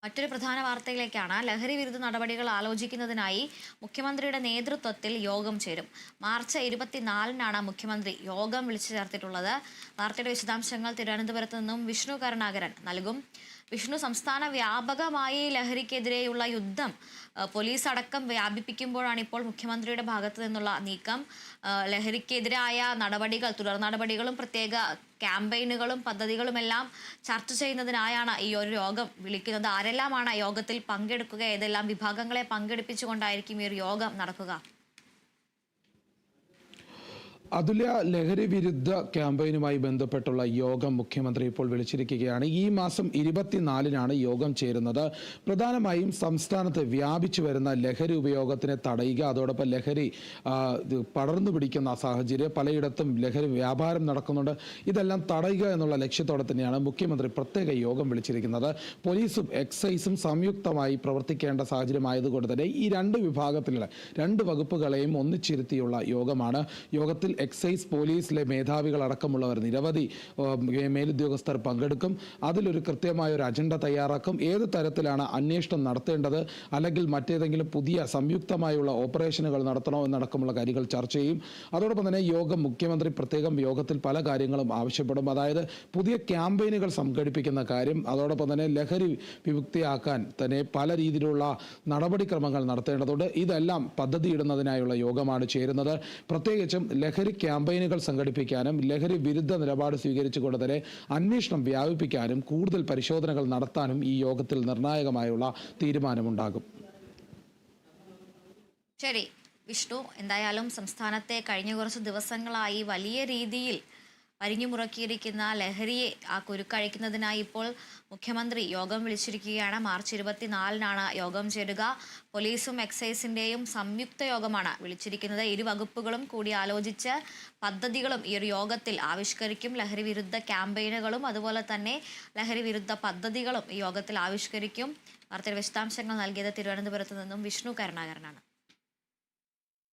മറ്റൊരു പ്രധാന വാർത്തയിലേക്കാണ്. ലഹരി വിരുദ്ധ നടപടികൾ ആലോചിക്കുന്നതിനായി മുഖ്യമന്ത്രിയുടെ നേതൃത്വത്തിൽ യോഗം ചേരും. മാർച്ച് 24-നാണ് മുഖ്യമന്ത്രി യോഗം വിളിച്ചു ചേർത്തിട്ടുള്ളത്. വാർത്തയുടെ വിശദാംശങ്ങൾ തിരുവനന്തപുരത്ത് നിന്നും വിഷ്ണു കരുണാകരൻ നൽകും. വിഷ്ണു, സംസ്ഥാന വ്യാപകമായി ലഹരിക്കെതിരെയുള്ള യുദ്ധം പോലീസ് അടക്കം വ്യാപിപ്പിക്കുമ്പോഴാണ് ഇപ്പോൾ മുഖ്യമന്ത്രിയുടെ ഭാഗത്തു നിന്നുള്ള നീക്കം. ലഹരിക്കെതിരായ നടപടികൾ, തുടർ നടപടികളും പ്രത്യേക ക്യാമ്പയിനുകളും പദ്ധതികളുമെല്ലാം ചർച്ച ചെയ്യുന്നതിനായാണ് ഈ ഒരു യോഗം വിളിക്കുന്നത്. ആരെല്ലാമാണ് യോഗത്തിൽ പങ്കെടുക്കുക? ഏതെല്ലാം വിഭാഗങ്ങളെ പങ്കെടുപ്പിച്ചുകൊണ്ടായിരിക്കും ഈ ഒരു യോഗം നടക്കുക? അതുല്യ, ലഹരി വിരുദ്ധ ക്യാമ്പയിനുമായി ബന്ധപ്പെട്ടുള്ള യോഗം മുഖ്യമന്ത്രി ഇപ്പോൾ വിളിച്ചിരിക്കുകയാണ്. ഈ മാസം 24-നാണ് യോഗം ചേരുന്നത്. പ്രധാനമായും സംസ്ഥാനത്ത് വ്യാപിച്ചു വരുന്ന ലഹരി ഉപയോഗത്തിനെ തടയുക, അതോടൊപ്പം ലഹരി പടർന്നു പിടിക്കുന്ന സാഹചര്യം, പലയിടത്തും ലഹരി വ്യാപാരം നടക്കുന്നുണ്ട്, ഇതെല്ലാം തടയുക എന്നുള്ള ലക്ഷ്യത്തോടെ തന്നെയാണ് മുഖ്യമന്ത്രി പ്രത്യേക യോഗം വിളിച്ചിരിക്കുന്നത്. പോലീസും എക്സൈസും സംയുക്തമായി പ്രവർത്തിക്കേണ്ട സാഹചര്യമായതുകൊണ്ട് തന്നെ ഈ രണ്ട് വിഭാഗത്തിലുള്ള രണ്ട് വകുപ്പുകളെയും ഒന്നിച്ചിരുത്തിയുള്ള യോഗമാണ്. യോഗത്തിൽ എക്സൈസ്, പോലീസിലെ മേധാവികളടക്കമുള്ളവർ, നിരവധി മേലുദ്യോഗസ്ഥർ പങ്കെടുക്കും. അതിലൊരു കൃത്യമായ ഒരു അജണ്ട തയ്യാറാക്കും. ഏത് തരത്തിലാണ് അന്വേഷണം നടത്തേണ്ടത്, അല്ലെങ്കിൽ മറ്റേതെങ്കിലും പുതിയ സംയുക്തമായുള്ള ഓപ്പറേഷനുകൾ നടത്തണോ എന്നടക്കമുള്ള കാര്യങ്ങൾ ചർച്ച ചെയ്യും. അതോടൊപ്പം തന്നെ മുഖ്യമന്ത്രി പ്രത്യേകം യോഗത്തിൽ പല കാര്യങ്ങളും ആവശ്യപ്പെടും. അതായത് പുതിയ ക്യാമ്പയിനുകൾ സംഘടിപ്പിക്കുന്ന കാര്യം, അതോടൊപ്പം തന്നെ ലഹരി വിമുക്തിയാക്കാൻ തന്നെ പല രീതിയിലുള്ള നടപടിക്രമങ്ങൾ നടത്തേണ്ടതുണ്ട്. ഇതെല്ലാം പദ്ധതിയിടുന്നതിനായുള്ള യോഗമാണ് ചേരുന്നത്. പ്രത്യേകിച്ചും ലഹരി ക്യാമ്പയിനുകൾ സംഘടിപ്പിക്കാനും ലഹരി വിരുദ്ധ നിലപാട് സ്വീകരിച്ചുകൊണ്ട് തന്നെ അന്വേഷണം വ്യാപിപ്പിക്കാനും കൂടുതൽ പരിശോധനകൾ നടത്താനും ഈ യോഗത്തിൽ നിർണായകമായുള്ള തീരുമാനമുണ്ടാകും. ശരി വിഷ്ണു, എന്തായാലും സംസ്ഥാനത്തെ കഴിഞ്ഞ കുറച്ച് ദിവസങ്ങളായി വലിയ രീതിയിൽ മുറക്കിയിരിക്കുന്ന ലഹരിയെ കുരുക്കഴിക്കുന്നതിനായി ഇപ്പോൾ മുഖ്യമന്ത്രി യോഗം വിളിച്ചിരിക്കുകയാണ്. മാർച്ച് 24-നാണ് യോഗം ചേരുക. പോലീസും എക്സൈസിൻ്റെയും സംയുക്ത യോഗമാണ് വിളിച്ചിരിക്കുന്നത്. ഇരു വകുപ്പുകളും കൂടി ആലോചിച്ച് പദ്ധതികളും ഈ ഒരു യോഗത്തിൽ ആവിഷ്കരിക്കും. ലഹരി വിരുദ്ധ ക്യാമ്പയിനുകളും അതുപോലെ തന്നെ ലഹരി വിരുദ്ധ പദ്ധതികളും ഈ യോഗത്തിൽ ആവിഷ്കരിക്കും. വാർത്തയുടെ വിശദാംശങ്ങൾ നൽകിയത് തിരുവനന്തപുരത്ത് നിന്നും വിഷ്ണു കരുണാകരനാണ്.